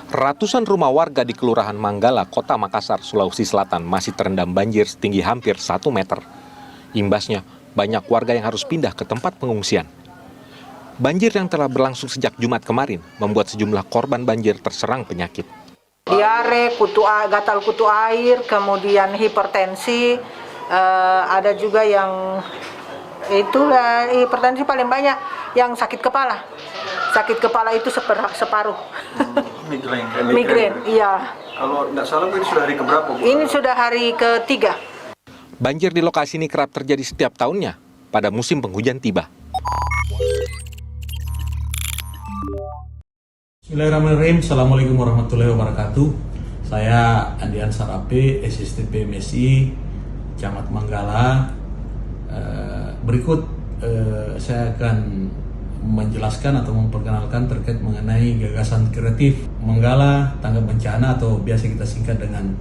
Ratusan rumah warga di Kelurahan Manggala, Kota Makassar, Sulawesi Selatan masih terendam banjir setinggi hampir 1 meter. Imbasnya, banyak warga yang harus pindah ke tempat pengungsian. Banjir yang telah berlangsung sejak Jumat kemarin membuat sejumlah korban banjir terserang penyakit. Diare, gatal kutu air, kemudian hipertensi, ada juga yang itulah hipertensi paling banyak, yang sakit kepala. Sakit kepala itu separuh. Migrain, iya. Kalau tidak salah ini sudah hari keberapa, Bu? Ini sudah hari ketiga. Banjir di lokasi ini kerap terjadi setiap tahunnya pada musim penghujan tiba. Bismillahirrahmanirrahim. Assalamualaikum warahmatullahi wabarakatuh. Saya Andian Sarape, SSTP MSI, Camat Manggala. Berikut saya akan menjelaskan atau memperkenalkan terkait mengenai gagasan kreatif Manggala Tanggap Bencana atau biasa kita singkat dengan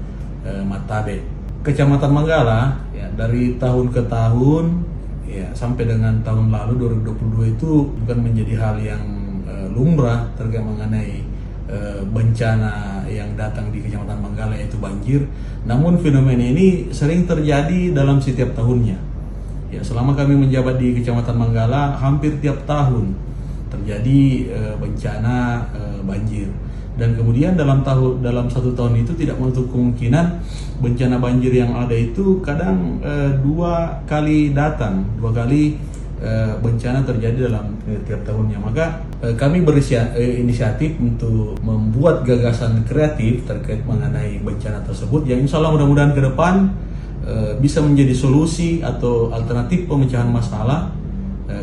Matabe. Kecamatan Manggala ya, dari tahun ke tahun ya, sampai dengan tahun lalu 2022 itu bukan menjadi hal yang lumrah terkait mengenai bencana yang datang di Kecamatan Manggala, yaitu banjir. Namun fenomena ini sering terjadi dalam setiap tahunnya. Ya, selama kami menjabat di Kecamatan Manggala, hampir tiap tahun terjadi bencana banjir. Dan kemudian dalam satu tahun itu tidak menutup kemungkinan bencana banjir yang ada itu kadang 2 kali datang, 2 kali bencana terjadi dalam tiap tahunnya. Maka kami berinisiatif untuk membuat gagasan kreatif terkait mengenai bencana tersebut, yang insya Allah mudah-mudahan ke depan bisa menjadi solusi atau alternatif pemecahan masalah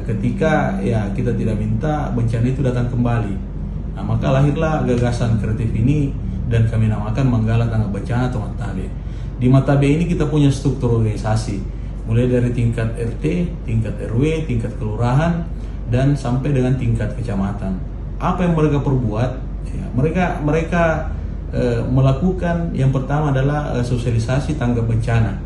ketika ya kita tidak minta bencana itu datang kembali. Nah, maka lahirlah gagasan kreatif ini dan kami namakan Manggala Tanggap Bencana atau Matabe. Di Matabe ini kita punya struktur organisasi, mulai dari tingkat RT, tingkat RW, tingkat kelurahan, dan sampai dengan tingkat kecamatan. Apa yang mereka perbuat? Ya, mereka melakukan yang pertama adalah sosialisasi tanggap bencana.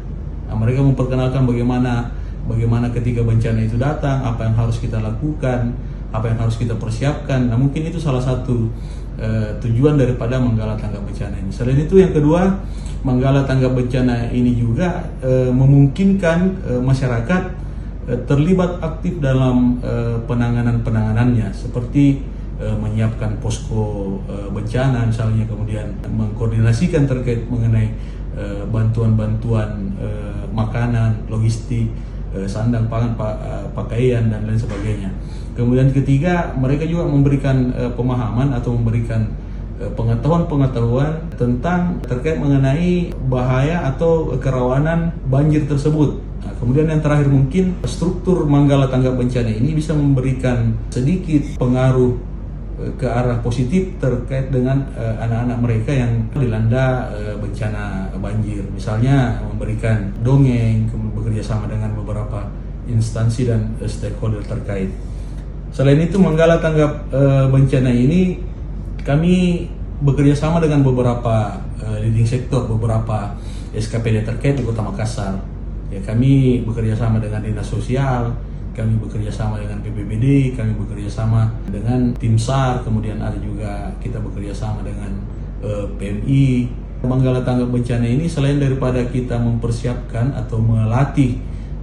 Nah, mereka memperkenalkan bagaimana ketika bencana itu datang, apa yang harus kita lakukan, apa yang harus kita persiapkan. Nah, mungkin itu salah satu tujuan daripada Manggala Tanggap Bencana ini. Selain itu, yang kedua, Manggala Tanggap Bencana ini juga memungkinkan masyarakat terlibat aktif dalam penanganannya, seperti menyiapkan posko bencana misalnya, kemudian mengkoordinasikan terkait mengenai bantuan-bantuan makanan, logistik, sandang, pangan, pakaian, dan lain sebagainya. Kemudian ketiga, mereka juga memberikan pemahaman atau memberikan pengetahuan tentang terkait mengenai bahaya atau kerawanan banjir tersebut. Nah, kemudian yang terakhir, mungkin struktur Manggala Tanggap Bencana ini bisa memberikan sedikit pengaruh ke arah positif terkait dengan anak-anak mereka yang dilanda bencana banjir. Misalnya memberikan dongeng, kemudian bekerja sama dengan beberapa instansi dan stakeholder terkait. Selain itu, Manggala Tanggap Bencana ini kami bekerja sama dengan beberapa leading sektor, beberapa SKPD terkait di Kota Makassar. Ya, kami bekerja sama dengan Dinas Sosial, kami bekerja sama dengan BPBD, kami bekerja sama dengan tim SAR, kemudian ada juga kita bekerja sama dengan PMI. Manggala Tanggap Bencana ini selain daripada kita mempersiapkan atau melatih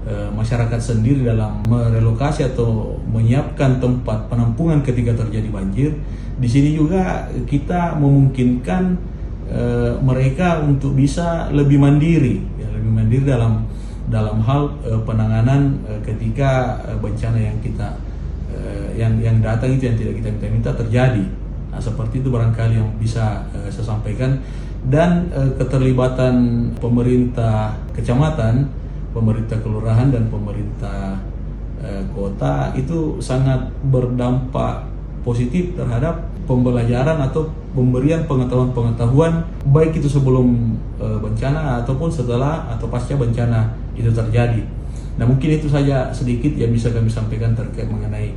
masyarakat sendiri dalam merelokasi atau menyiapkan tempat penampungan ketika terjadi banjir, di sini juga kita memungkinkan mereka untuk bisa lebih mandiri, ya, lebih mandiri dalam hal penanganan ketika bencana yang kita yang datang itu yang tidak kita minta terjadi. Nah, seperti itu barangkali yang bisa saya sampaikan. Dan keterlibatan pemerintah kecamatan, pemerintah kelurahan, dan pemerintah kota itu sangat berdampak positif terhadap pembelajaran atau pemberian pengetahuan baik itu sebelum bencana ataupun setelah atau pasca bencana itu terjadi. Nah, mungkin itu saja sedikit yang bisa kami sampaikan terkait mengenai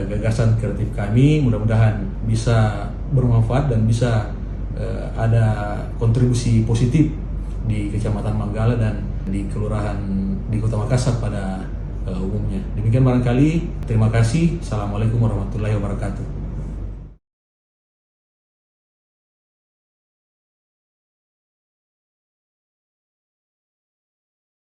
gagasan kreatif kami. Mudah-mudahan bisa bermanfaat dan bisa ada kontribusi positif di Kecamatan Manggala dan di Kelurahan di Kota Makassar pada umumnya. Demikian barangkali. Terima kasih. Assalamualaikum warahmatullahi wabarakatuh.